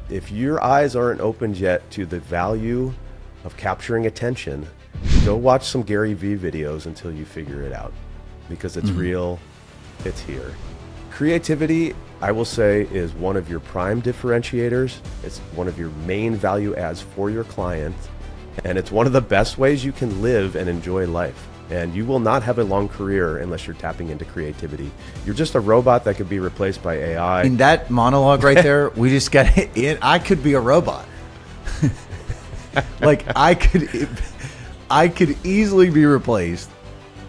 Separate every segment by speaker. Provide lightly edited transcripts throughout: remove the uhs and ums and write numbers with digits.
Speaker 1: If your eyes aren't opened yet to the value of capturing attention, go watch some Gary Vee videos until you figure it out, because it's real, it's here. Creativity, I will say, is one of your prime differentiators. It's one of your main value adds for your client, and it's one of the best ways you can live and enjoy life. And you will not have a long career unless you're tapping into creativity. You're just a robot that could be replaced by AI.
Speaker 2: In that monologue right there, we just got it. I could be a robot. Like I could easily be replaced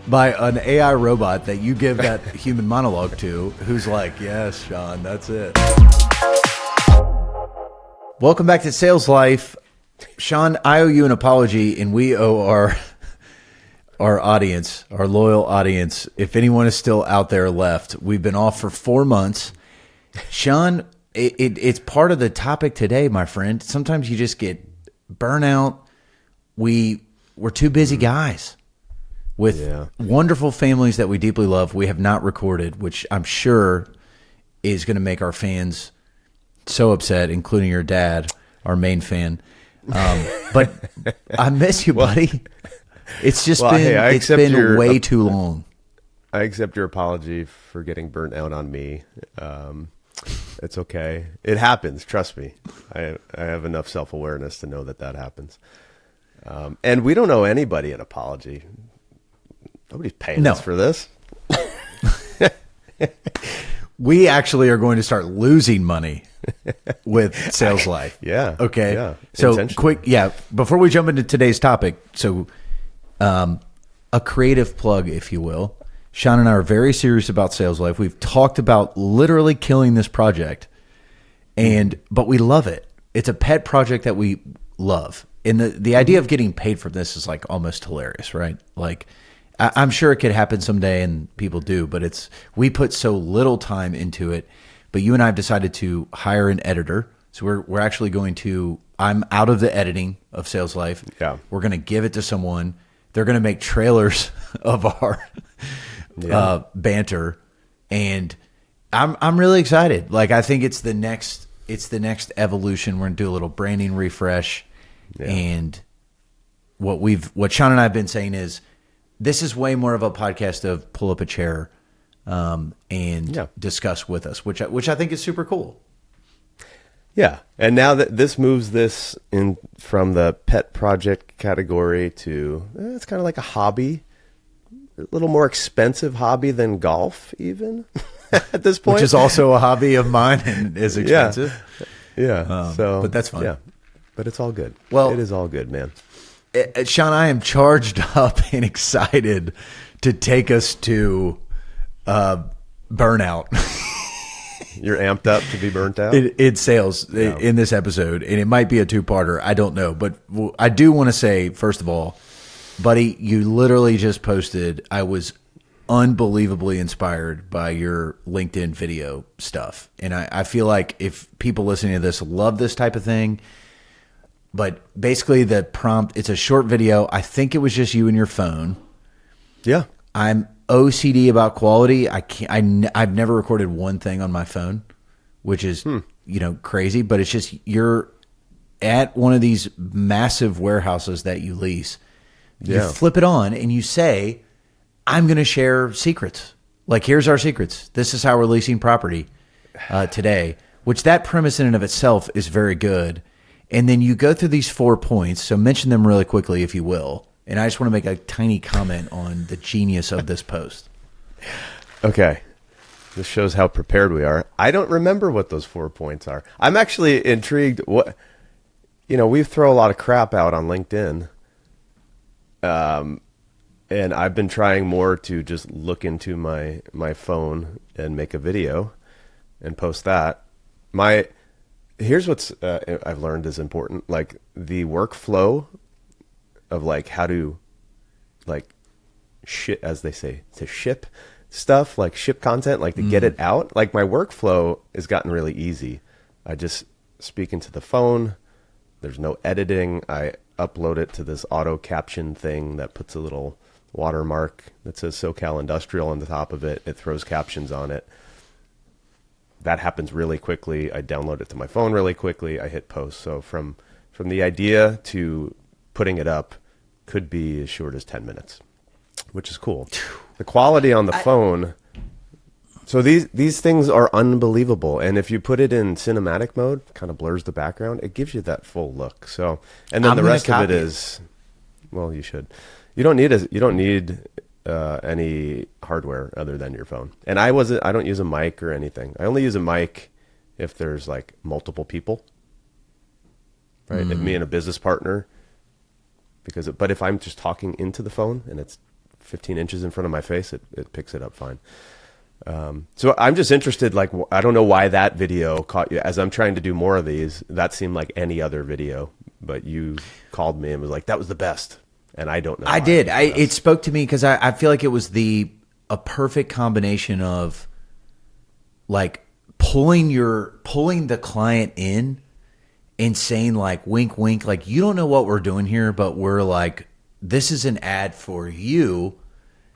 Speaker 2: by an AI robot that you give that human monologue to, who's like, "Yes, Sean, that's it." Welcome back to Sales Life. Sean, I owe you an apology, and we owe our audience, our loyal audience, if anyone is still out there left. We've been off for 4 months. Sean, it's part of the topic today, my friend. Sometimes you just get burnout. We're too busy guys with wonderful families that we deeply love. We have not recorded, which I'm sure is going to make our fans so upset, including your dad, our main fan. But I miss you, buddy. It's just been way too long.
Speaker 1: I accept your apology for getting burnt out on me. It's okay. It happens. Trust me. I have enough self-awareness to know that happens. And we don't owe anybody an apology. Nobody's paying us for this.
Speaker 2: We actually are going to start losing money with Sales Life.
Speaker 1: Yeah.
Speaker 2: Okay.
Speaker 1: Yeah.
Speaker 2: So quick. Yeah. Before we jump into today's topic. So, a creative plug, if you will. Sean and I are very serious about Sales Life. We've talked about literally killing this project, but we love it. It's a pet project that we love. And the idea of getting paid for this is like almost hilarious, right? Like, I'm sure it could happen someday and people do, but we put so little time into it. But you and I have decided to hire an editor. So we're actually I'm out of the editing of Sales Life. Yeah. We're going to give it to someone. They're going to make trailers of our banter, and I'm really excited. Like, I think it's the next evolution. We're going to do a little branding refresh, and what Sean and I have been saying is this is way more of a podcast of pull up a chair and discuss with us, which I think is super cool.
Speaker 1: Yeah, and now that this moves this in from the pet project category to it's kind of like a hobby, a little more expensive hobby than golf, even at this point,
Speaker 2: which is also a hobby of mine and is expensive.
Speaker 1: Yeah.
Speaker 2: But that's fine.
Speaker 1: Yeah, but it's all good.
Speaker 2: Well,
Speaker 1: it is all good, man.
Speaker 2: Sean, I am charged up and excited to take us to burnout.
Speaker 1: You're amped up to be burnt out?
Speaker 2: It sales in this episode, and it might be a two-parter. I don't know. But I do want to say, first of all, buddy, you literally just posted. I was unbelievably inspired by your LinkedIn video stuff. And I feel like if people listening to this love this type of thing, but basically the prompt, it's a short video. I think it was just you and your phone.
Speaker 1: Yeah.
Speaker 2: I'm OCD about quality. I've never recorded one thing on my phone, which is crazy. But it's just you're at one of these massive warehouses that you lease. You flip it on and you say, "I'm going to share secrets. Like, here's our secrets. This is how we're leasing property today." Which that premise in and of itself is very good. And then you go through these 4 points. So mention them really quickly, if you will. And I just want to make a tiny comment on the genius of this post.
Speaker 1: Okay. This shows how prepared we are. I don't remember what those 4 points are. I'm actually intrigued. We throw a lot of crap out on LinkedIn. And I've been trying more to just look into my phone and make a video and post that. Here's what's I've learned is important. Like, the workflow of like how to like shit, as they say, to ship stuff, like ship content, like to get it out. Like, my workflow has gotten really easy. I just speak into the phone. There's no editing. I upload it to this auto caption thing that puts a little watermark that says SoCal Industrial on the top of it. It throws captions on it. that happens really quickly. I download it to my phone really quickly. I hit post. So from the idea to putting it up could be as short as 10 minutes, which is cool. The quality on the phone. So these things are unbelievable. And if you put it in cinematic mode, kind of blurs the background, it gives you that full look. So, and then the rest of it is, well, you should. You don't need any hardware other than your phone. And I don't use a mic or anything. I only use a mic if there's like multiple people, right? Me and a business partner, but if I'm just talking into the phone and it's 15 inches in front of my face, it picks it up fine. So I'm just interested, like, I don't know why that video caught you. As I'm trying to do more of these, that seemed like any other video, but you called me and was like, that was the best. And I don't know.
Speaker 2: I did. It spoke to me because I feel like it was a perfect combination of like pulling the client in and saying like, wink, wink, like, you don't know what we're doing here, but we're like, this is an ad for you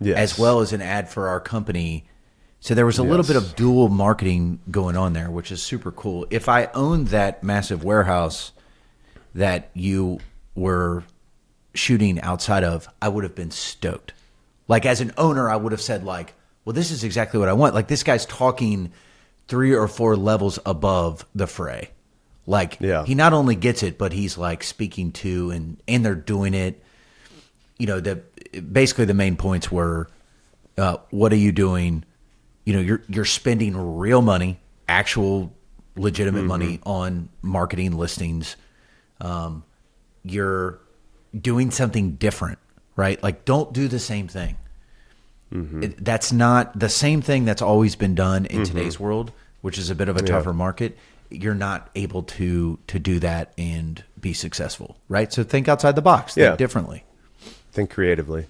Speaker 2: as well as an ad for our company. So there was a little bit of dual marketing going on there, which is super cool. If I owned that massive warehouse that you were shooting outside of, I would have been stoked. Like as an owner, I would have said like, well, this is exactly what I want. Like this guy's talking 3 or 4 levels above the fray. Like he not only gets it, but he's like speaking to, and they're doing it. You know, basically the main points were, what are you doing? You know, you're spending real money, actual legitimate money on marketing listings. You're doing something different, right? Like don't do the same thing. That's not the same thing that's always been done in today's world, which is a bit of a tougher market. You're not able to do that and be successful, right? So think outside the box, think differently.
Speaker 1: Think creatively.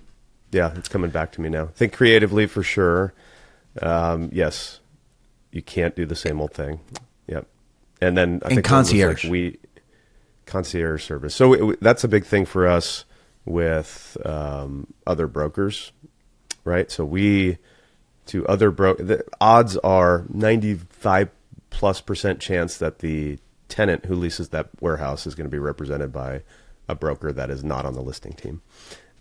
Speaker 1: Yeah, it's coming back to me now. Think creatively for sure. Yes, you can't do the same old thing. Yep. And then I think
Speaker 2: concierge.
Speaker 1: Concierge service. So that's a big thing for us with other brokers, right? So the odds are 95+% chance that the tenant who leases that warehouse is going to be represented by a broker that is not on the listing team.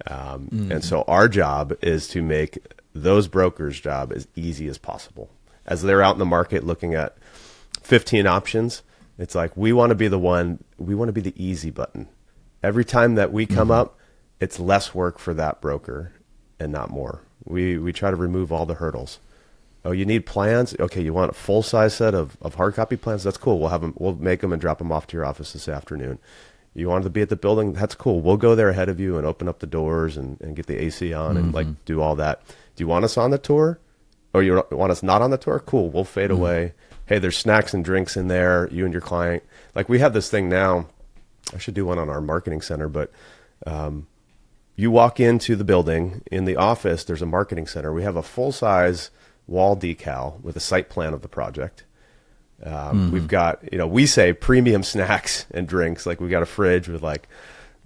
Speaker 1: And so our job is to make those brokers' job as easy as possible. As they're out in the market looking at 15 options, it's like we want to be the easy button. Every time that we come up, it's less work for that broker and not more. We try to remove all the hurdles. Oh, you need plans? Okay, you want a full-size set of hard copy plans? That's cool. We'll make them and drop them off to your office this afternoon. You wanted to be at the building? That's cool. We'll go there ahead of you and open up the doors and get the AC on and like do all that. Do you want us on the tour? Or you want us not on the tour? Cool. We'll fade away. Hey, there's snacks and drinks in there. You and your client. Like we have this thing now. I should do one on our marketing center, but you walk into the building. In the office, there's a marketing center. We have a full-size wall decal with a site plan of the project. We've got, we say premium snacks and drinks. Like we got a fridge with like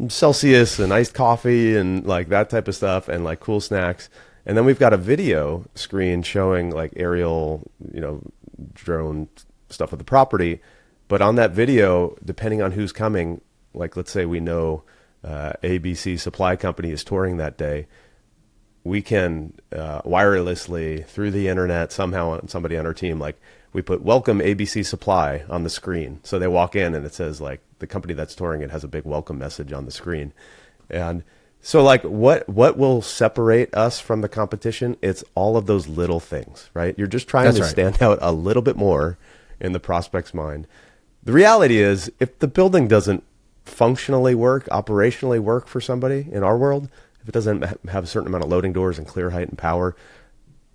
Speaker 1: Celsius and iced coffee and like that type of stuff and like cool snacks. And then we've got a video screen showing like aerial, drone stuff of the property. But on that video, depending on who's coming, like let's say we know ABC Supply Company is touring that day, we can wirelessly through the internet somehow somebody on our team, like we put welcome ABC Supply on the screen. So they walk in and it says like the company that's touring it has a big welcome message on the screen. And so like what will separate us from the competition? It's all of those little things, right? You're just trying to stand out a little bit more in the prospect's mind. The reality is if the building doesn't functionally work, operationally work for somebody in our world, if it doesn't have a certain amount of loading doors and clear height and power,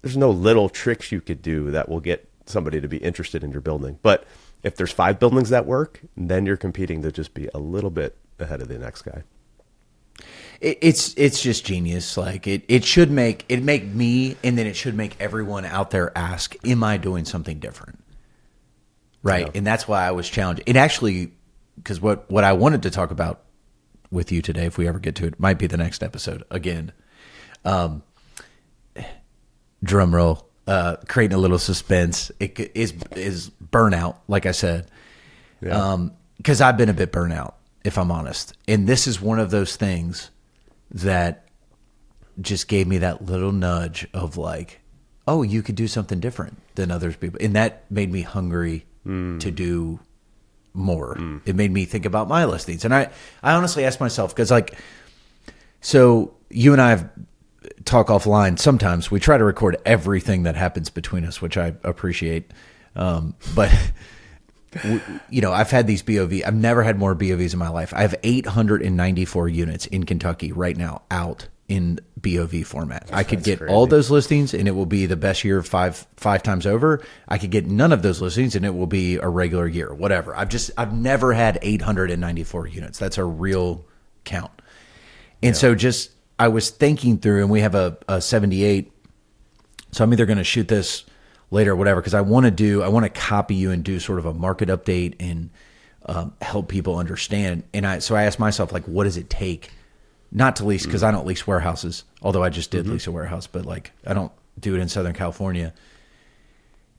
Speaker 1: there's no little tricks you could do that will get somebody to be interested in your building. But if there's 5 buildings that work, then you're competing to just be a little bit ahead of the next guy.
Speaker 2: It's just genius. Like it should make me, and then it should make everyone out there ask, am I doing something different? Right. Yeah. And that's why I was challenged. It actually, because what I wanted to talk about with you today, if we ever get to it, might be the next episode again. Drum roll. creating a little suspense. Is burnout, like I said, because I've been a bit burnout, if I'm honest. And this is one of those things that just gave me that little nudge of like, oh, you could do something different than others people. And that made me hungry to do more. It made me think about my listings. And I honestly asked myself, because like, so you and I have talk offline. Sometimes we try to record everything that happens between us, which I appreciate. But I've had these BOV. I've never had more BOVs in my life. I have 894 units in Kentucky right now out in BOV format. I could get all those listings and it will be the best year five times over. I could get none of those listings and it will be a regular year, whatever. I've never had 894 units. That's a real count. And so just, I was thinking through, and we have a 78. So I'm either going to shoot this later or whatever, because I want to copy you and do sort of a market update and help people understand. And so I asked myself, like, what does it take not to lease? Because I don't lease warehouses, although I just did lease a warehouse, but like I don't do it in Southern California.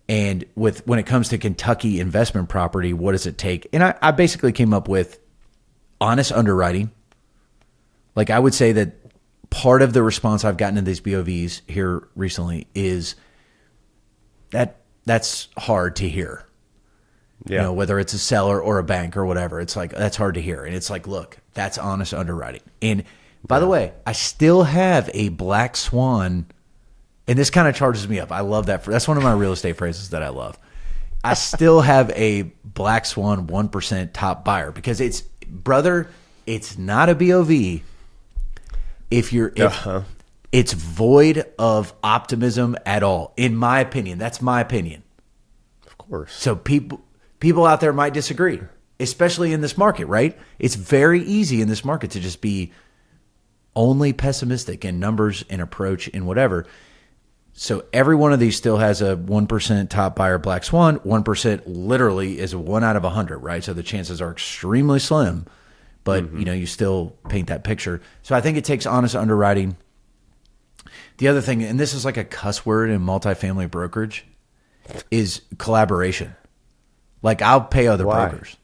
Speaker 2: And when it comes to Kentucky investment property, what does it take? And I basically came up with honest underwriting. Like I would say that part of the response I've gotten in these BOVs here recently is that's hard to hear. Yeah. Whether it's a seller or a bank or whatever, it's like, that's hard to hear. And it's like, look, that's honest underwriting. And by the way, I still have a black swan, and this kind of charges me up. I love that. That's one of my real estate phrases that I love. I still have a black swan 1% top buyer, because it's not a BOV if it's void of optimism at all, in my opinion. That's my opinion.
Speaker 1: Of course.
Speaker 2: So people out there might disagree, especially in this market, right? It's very easy in this market to just be only pessimistic in numbers and approach and whatever. So every one of these still has a 1% top buyer black swan. 1% literally is 1 out of 100, right? So the chances are extremely slim, but you still paint that picture. So I think it takes honest underwriting. The other thing, and this is like a cuss word in multifamily brokerage, is collaboration. Like I'll pay other brokers.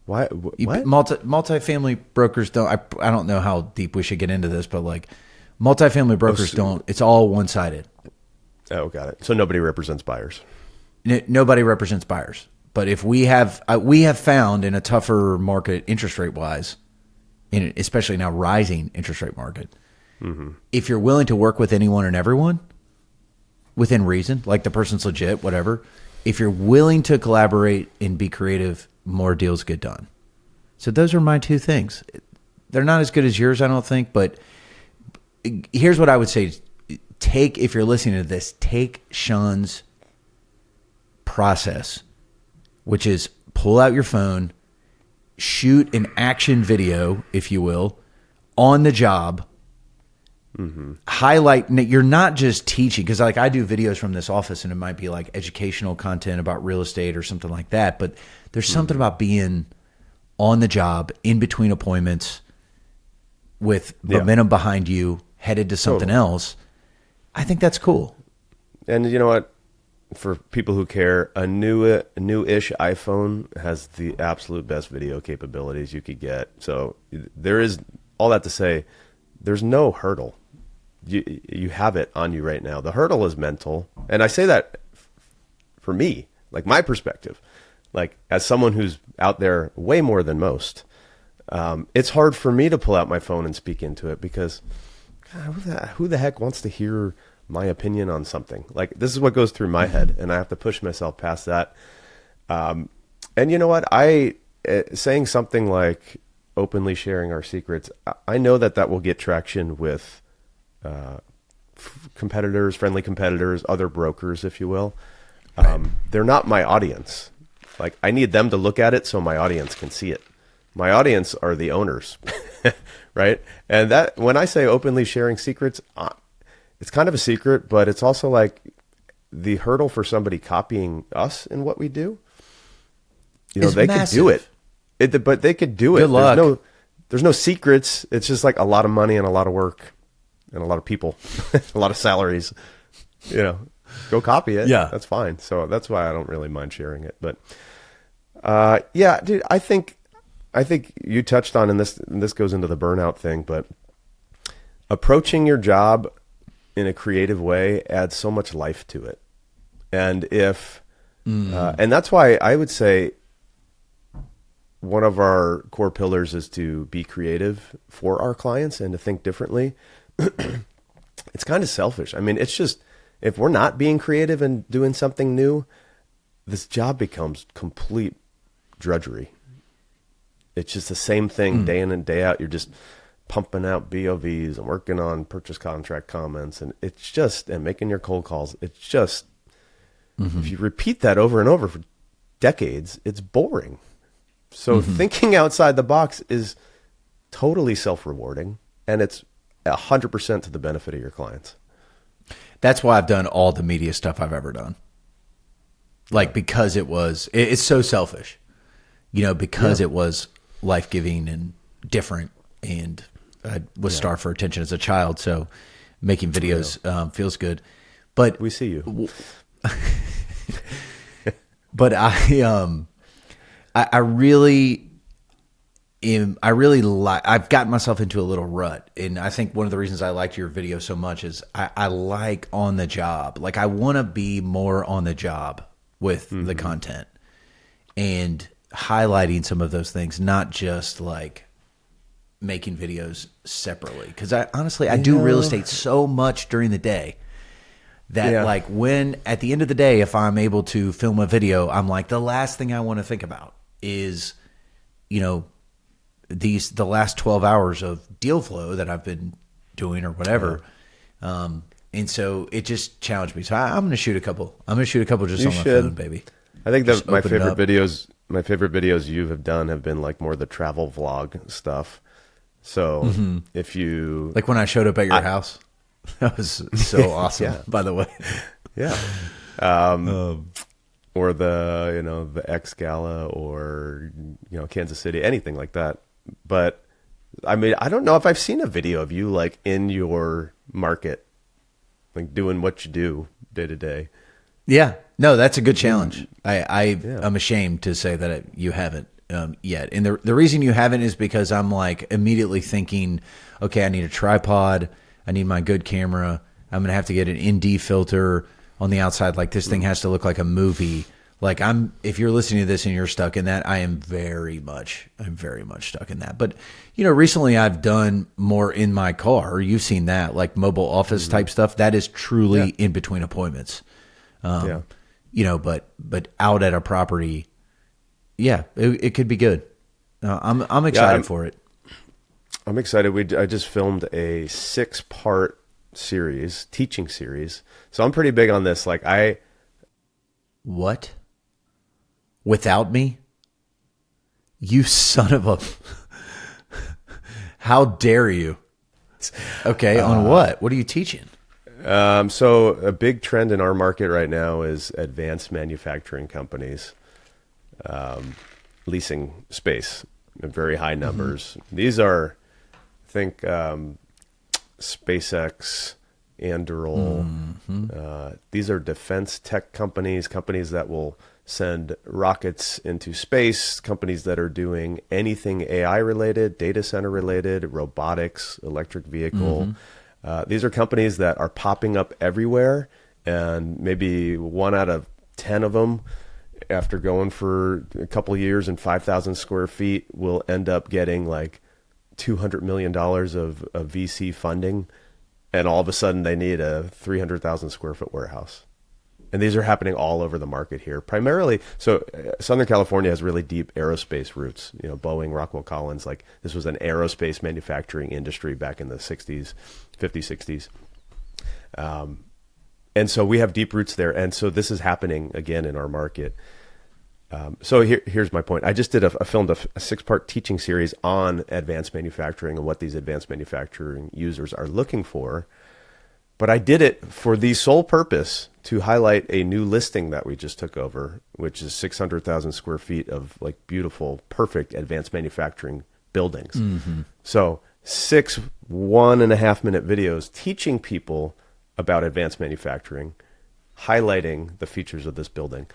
Speaker 1: Why? What?
Speaker 2: Multifamily brokers don't. I don't know how deep we should get into this, but like multifamily brokers don't. It's all one sided.
Speaker 1: Oh, got it. So nobody represents buyers.
Speaker 2: Nobody represents buyers. But if we have found in a tougher market interest rate wise, especially now rising interest rate market, if you're willing to work with anyone and everyone within reason, like the person's legit, whatever. If you're willing to collaborate and be creative, more deals get done. So those are my two things. They're not as good as yours, I don't think, but here's what I would say. If you're listening to this, take Sean's process, which is pull out your phone, shoot an action video, if you will, on the job. Highlight. You're not just teaching, because like I do videos from this office and it might be like educational content about real estate or something like that, but there's something about being on the job in between appointments with momentum behind you, headed to something else. I think that's cool.
Speaker 1: And you know what? For people who care, a new-ish iPhone has the absolute best video capabilities you could get. So there is, all that to say, there's no hurdle. You have it on you right now. The hurdle is mental. And I say that for me, like my perspective, like as someone who's out there way more than most, it's hard for me to pull out my phone and speak into it, because God, who the heck wants to hear my opinion on something? Like, this is what goes through my head, and I have to push myself past that. And you know what? Saying something like openly sharing our secrets, I know that will get traction with competitors, friendly competitors, other brokers, if you will. They're not my audience. Like, I need them to look at it so my audience can see it. My audience are the owners, right? And that, when I say openly sharing secrets, it's kind of a secret, but it's also like the hurdle for somebody copying us in what we do. They could do it. But they could do it.
Speaker 2: Good luck.
Speaker 1: There's no secrets. It's just like a lot of money and a lot of work and a lot of people, a lot of salaries, go copy it.
Speaker 2: Yeah.
Speaker 1: That's fine. So that's why I don't really mind sharing it. But yeah, dude, I think you touched on, and this goes into the burnout thing, but approaching your job in a creative way adds so much life to it. And and that's why I would say one of our core pillars is to be creative for our clients and to think differently. It's kind of selfish. I mean, it's just, if we're not being creative and doing something new, this job becomes complete drudgery. It's just the same thing day in and day out. You're just pumping out BOVs and working on purchase contract comments, and it's just, and making your cold calls. It's just, if you repeat that over and over for decades, it's boring. So thinking outside the box is totally self-rewarding, and it's 100% to the benefit of your clients.
Speaker 2: That's why I've done all the media stuff I've ever done. Like, because it's so selfish, because it was life-giving and different, and I was starved for attention as a child. So making videos feels good, but
Speaker 1: we see you.
Speaker 2: But I really like, I've gotten myself into a little rut. And I think one of the reasons I liked your video so much is I like on the job. Like, I want to be more on the job with the content and highlighting some of those things, not just like making videos separately. Cause I do real estate so much during the day that like, when at the end of the day, if I'm able to film a video, I'm like, the last thing I want to think about is, the last 12 hours of deal flow that I've been doing or whatever. And so it just challenged me. So I'm going to shoot a couple. Just on my phone, baby.
Speaker 1: I think that my favorite videos you have done have been like more the travel vlog stuff. So if you,
Speaker 2: like when I showed up at your house, that was so awesome, by the way.
Speaker 1: Yeah. Or the X Gala, or, Kansas City, anything like that. But I mean, I don't know if I've seen a video of you like in your market, like doing what you do day to day.
Speaker 2: Yeah, no, that's a good challenge. I'm ashamed to say that you haven't yet. And the reason you haven't is because I'm like immediately thinking, okay, I need a tripod. I need my good camera. I'm going to have to get an ND filter on the outside. Like, this thing has to look like a movie. Like, if you're listening to this and you're stuck in that, I'm very much stuck in that. But, recently I've done more in my car. You've seen that, like mobile office type stuff. That is truly in between appointments. But out at a property, it could be good. I'm excited for it.
Speaker 1: I'm excited. I just filmed a 6-part teaching series. So I'm pretty big on this. Like,
Speaker 2: what? Without me? You son of a... How dare you? Okay, on what? What are you teaching?
Speaker 1: So a big trend in our market right now is advanced manufacturing companies leasing space in very high numbers. These are, think, SpaceX, Anduril. These are defense tech companies that will send rockets into space, companies that are doing anything AI related, data center related, robotics, electric vehicle. These are companies that are popping up everywhere, and maybe 1 out of 10 of them, after going for a couple of years and 5,000 square feet, will end up getting like $200 million of VC funding. And all of a sudden they need a 300,000 square foot warehouse. And these are happening all over the market here. Primarily, so Southern California has really deep aerospace roots. Boeing, Rockwell Collins, like this was an aerospace manufacturing industry back in the 60s, 50s, 60s. And so we have deep roots there. And so this is happening again in our market. So here's my point. I just filmed a 6-part teaching series on advanced manufacturing and what these advanced manufacturing users are looking for. But I did it for the sole purpose to highlight a new listing that we just took over, which is 600,000 square feet of like beautiful, perfect advanced manufacturing buildings. So 6 1.5-minute videos teaching people about advanced manufacturing highlighting the features of this building.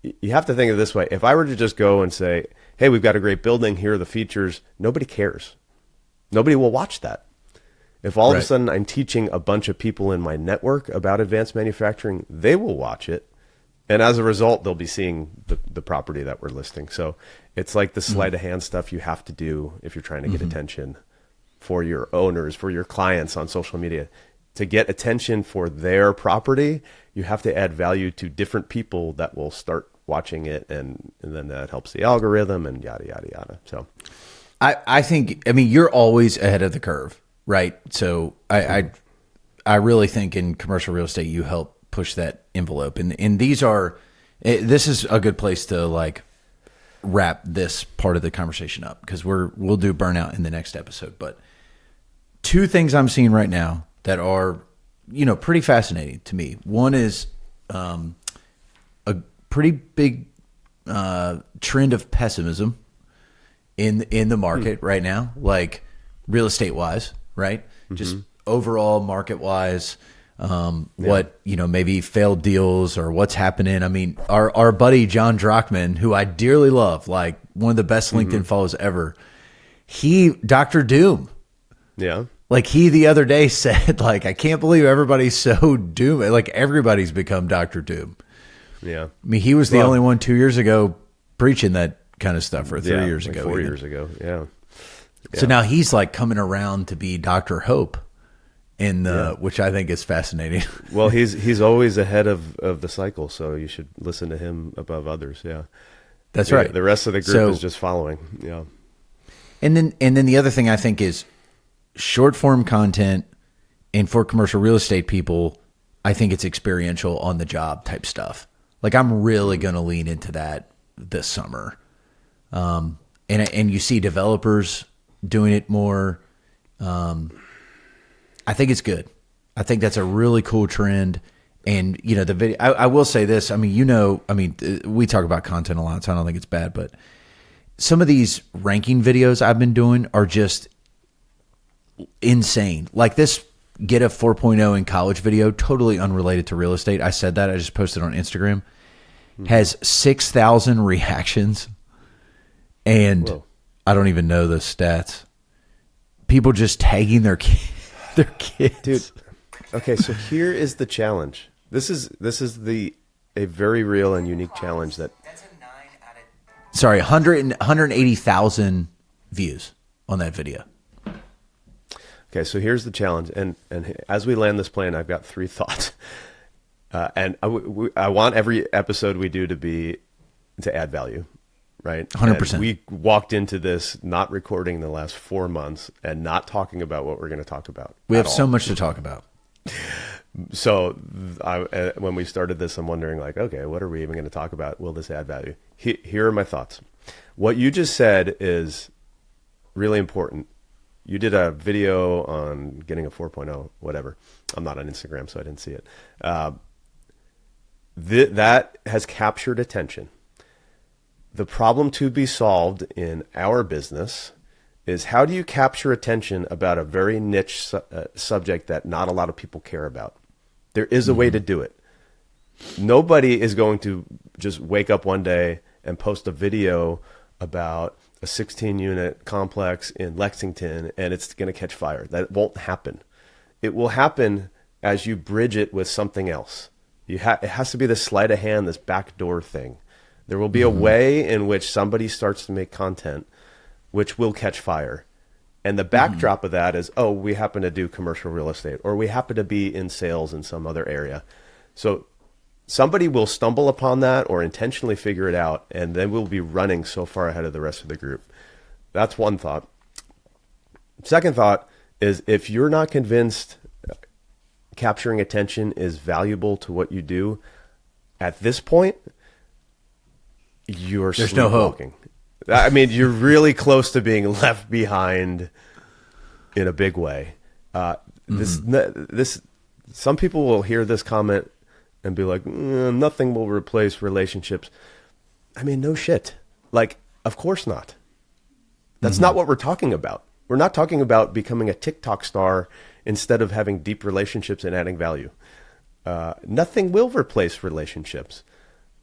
Speaker 1: You have to think of it this way. If I were to just go and say, hey, we've got a great building, here are the features, nobody cares. Nobody will watch that. If all of a sudden I'm teaching a bunch of people in my network about advanced manufacturing, they will watch it. And as a result, they'll be seeing the property that we're listing. So it's like the sleight of hand stuff you have to do if you're trying to get attention for your owners, for your clients on social media. To get attention for their property, you have to add value to different people that will start watching it, and then that helps the algorithm and yada, yada, yada. So
Speaker 2: I think, I mean, you're always ahead of the curve, right? So I really think in commercial real estate, you help push that envelope. And this is a good place to like wrap this part of the conversation up, because we'll do burnout in the next episode. But two things I'm seeing right now that are, pretty fascinating to me. One is a pretty big trend of pessimism in the market right now, like real estate wise, right? Just overall market wise, what, maybe failed deals or what's happening. I mean, our buddy John Drockman, who I dearly love, like one of the best LinkedIn follows ever, Dr. Doom.
Speaker 1: Yeah.
Speaker 2: Like he the other day said, like, I can't believe everybody's so doom. Like everybody's become Dr. Doom.
Speaker 1: Yeah.
Speaker 2: I mean, he was the only one 2 years ago preaching that kind of stuff, or 3 years
Speaker 1: like
Speaker 2: ago.
Speaker 1: 4 years ago. Yeah.
Speaker 2: So now he's like coming around to be Dr. Hope which I think is fascinating.
Speaker 1: Well, he's always ahead of the cycle, so you should listen to him above others. Yeah.
Speaker 2: That's right.
Speaker 1: The rest of the group is just following. Yeah.
Speaker 2: And then the other thing I think is short form content, and for commercial real estate people, I think it's experiential on the job type stuff. Like I'm really going to lean into that this summer. And you see developers doing it more. I think it's good. I think that's a really cool trend. And the video, I will say this. I mean, we talk about content a lot, so I don't think it's bad, but some of these ranking videos I've been doing are just insane. Like this get a 4.0 in college video, totally unrelated to real estate. I said that. I just posted on Instagram. Has 6,000 reactions. And whoa. I don't even know the stats. People just tagging their kids.
Speaker 1: Dude. Okay, so here is the challenge. This is a very real and unique challenge that.
Speaker 2: That's a 9 out of. Sorry, 180,000 views on that video.
Speaker 1: Okay, so here's the challenge, and as we land this plane, I've got 3 thoughts, and I want every episode we do to add value, right?
Speaker 2: 100%.
Speaker 1: We walked into this not recording the last 4 months and not talking about what we're going to talk about.
Speaker 2: We have so much to talk about.
Speaker 1: So when we started this, I'm wondering like, okay, what are we even going to talk about? Will this add value? Here are my thoughts. What you just said is really important. You did a video on getting a 4.0, whatever. I'm not on Instagram, so I didn't see it. That has captured attention. The problem to be solved in our business is how do you capture attention about a very niche subject that not a lot of people care about? There is a way to do it. Nobody is going to just wake up one day and post a video about a 16-unit complex in Lexington and it's going to catch fire. That won't happen. It will happen as you bridge it with something else. It has to be this sleight of hand, this backdoor thing. There will be a way in which somebody starts to make content which will catch fire. And the backdrop of that is, oh, we happen to do commercial real estate, or we happen to be in sales in some other area. So somebody will stumble upon that or intentionally figure it out, and then we'll be running so far ahead of the rest of the group. That's one thought. Second thought is if you're not convinced capturing attention is valuable to what you do, at this point, you're
Speaker 2: There's no hope.
Speaker 1: I mean, you're really close to being left behind in a big way. This some people will hear this comment and be like, nothing will replace relationships. I mean, no shit. Like, of course not. That's not what we're talking about. We're not talking about becoming a TikTok star instead of having deep relationships and adding value. Nothing will replace relationships.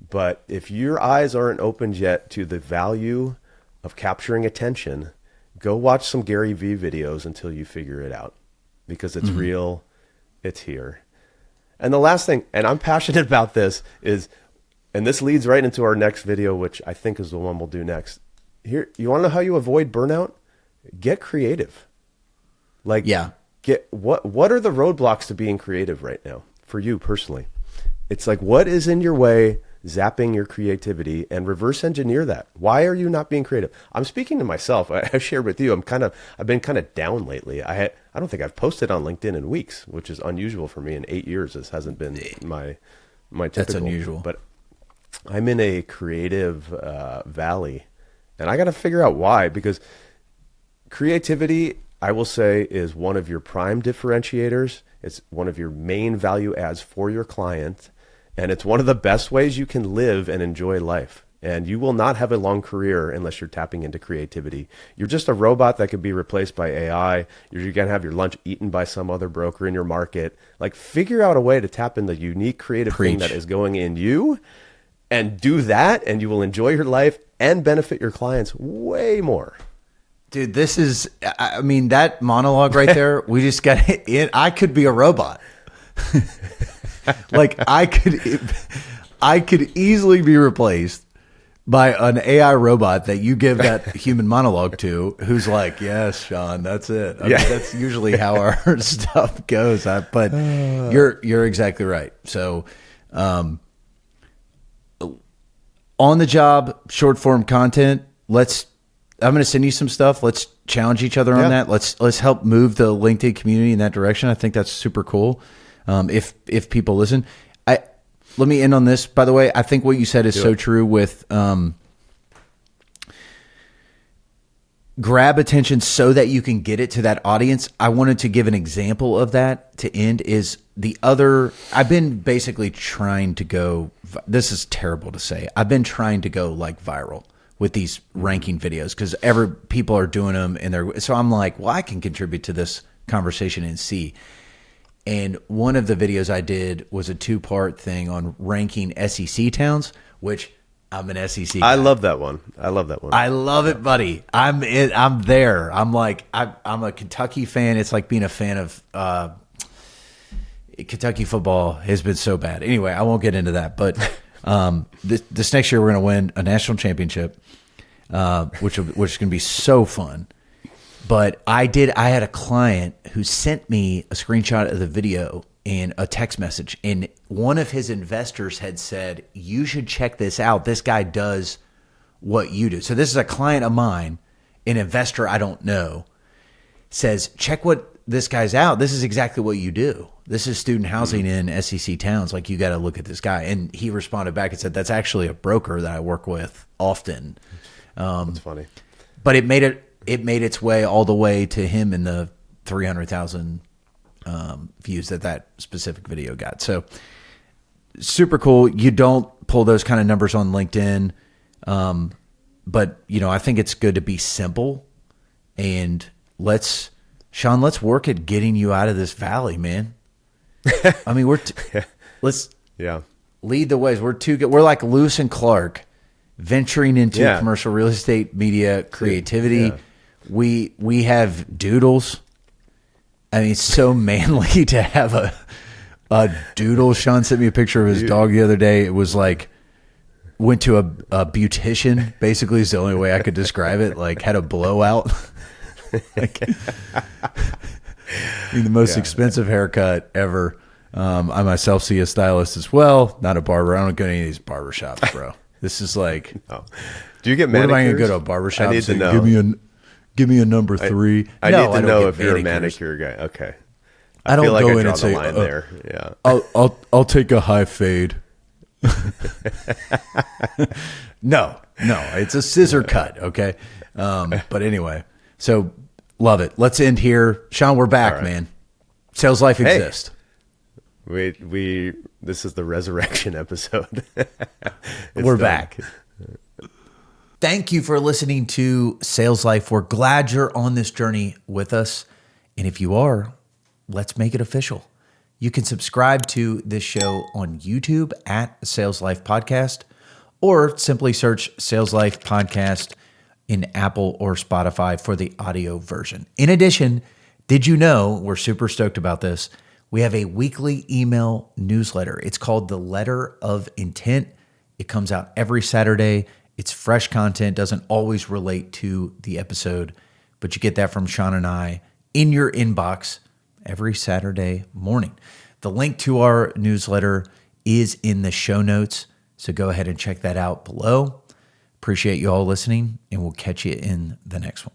Speaker 1: But if your eyes aren't opened yet to the value of capturing attention, go watch some Gary Vee videos until you figure it out, because it's real, it's here. And the last thing, and I'm passionate about this, is, and this leads right into our next video, which I think is the one we'll do next. Here, you want to know how you avoid burnout? Get creative. Like, get what are the roadblocks to being creative right now for you personally? It's like, what is in your way, zapping your creativity, and reverse engineer that. Why are you not being creative? I'm speaking to myself. I've shared with you, I've been kind of down lately. I don't think I've posted on LinkedIn in weeks, which is unusual for me. In 8 years, this hasn't been my typical.
Speaker 2: That's unusual.
Speaker 1: But I'm in a creative valley, and I got to figure out why, because creativity, I will say, is one of your prime differentiators. It's one of your main value adds for your client. And it's one of the best ways you can live and enjoy life. And you will not have a long career unless you're tapping into creativity. You're just a robot that could be replaced by AI. You're going to have your lunch eaten by some other broker in your market. Like, figure out a way to tap in the unique creative thing that is going in you, and do that, and you will enjoy your life and benefit your clients way more.
Speaker 2: Dude, this is, I mean, that monologue right there, we just got it. I could be a robot. Like, I could easily be replaced by an AI robot that you give that human monologue to, who's like, yes, Sean, that's it. I mean, that's usually how our stuff goes. But you're exactly right. So, on the job, short form content, I'm going to send you some stuff. Let's challenge each other on that. Let's help move the LinkedIn community in that direction. I think that's super cool. If people listen, let me end on this, by the way. I think what you said is so true with, grab attention so that you can get it to that audience. I wanted to give an example of that to end is I've been basically trying to go, this is terrible to say. I've been trying to go like viral with these ranking videos, because people are doing them, and so I'm like, well, I can contribute to this conversation and see. And one of the videos I did was a 2-part thing on ranking SEC towns, which I'm an SEC guy.
Speaker 1: I love that one. I love
Speaker 2: it, buddy. I'm there. I'm like, I'm a Kentucky fan. It's like being a fan of Kentucky football has been so bad. Anyway, I won't get into that. But this next year we're going to win a national championship, which is going to be so fun. But I had a client who sent me a screenshot of the video and a text message, and one of his investors had said, you should check this out. This guy does what you do. So this is a client of mine, an investor I don't know, says, check what this guy's out. This is exactly what you do. This is student housing in SEC towns. Like, you got to look at this guy. And he responded back and said, that's actually a broker that I work with often.
Speaker 1: That's funny.
Speaker 2: But it made its way all the way to him in the 300,000 views that specific video got. So super cool. You don't pull those kind of numbers on LinkedIn. But I think it's good to be simple, and let's work at getting you out of this valley, man. I mean, let's lead the ways. We're too good. We're like Lewis and Clark venturing into commercial real estate, media, creativity. Yeah. We have doodles. I mean, it's so manly to have a doodle. Sean sent me a picture of his dog the other day. It was like, went to a beautician, basically is the only way I could describe it. Like, had a blowout. Like, I mean, the most expensive haircut ever. I myself see a stylist as well, not a barber. I don't go to any of these barber shops, bro. This is like,
Speaker 1: no. Do you get manicures?
Speaker 2: What am I going to go to a barber shop?
Speaker 1: I need to know.
Speaker 2: Give me a number 3.
Speaker 1: I need to know if you're a manicure guy. Okay.
Speaker 2: I don't
Speaker 1: feel like
Speaker 2: go
Speaker 1: I
Speaker 2: in
Speaker 1: draw
Speaker 2: and say,
Speaker 1: the line there. Yeah.
Speaker 2: I'll take a high fade. No, it's a scissor cut. Okay. But anyway, so love it. Let's end here. Sean, we're back, man. Sales life exists.
Speaker 1: We this is the resurrection episode.
Speaker 2: We're back. Thank you for listening to Sales Life. We're glad you're on this journey with us. And if you are, let's make it official. You can subscribe to this show on YouTube at Sales Life Podcast, or simply search Sales Life Podcast in Apple or Spotify for the audio version. In addition, did you know, we're super stoked about this, we have a weekly email newsletter. It's called The Letter of Intent. It comes out every Saturday. It's fresh content, doesn't always relate to the episode, but you get that from Sean and I in your inbox every Saturday morning. The link to our newsletter is in the show notes, so go ahead and check that out below. Appreciate you all listening, and we'll catch you in the next one.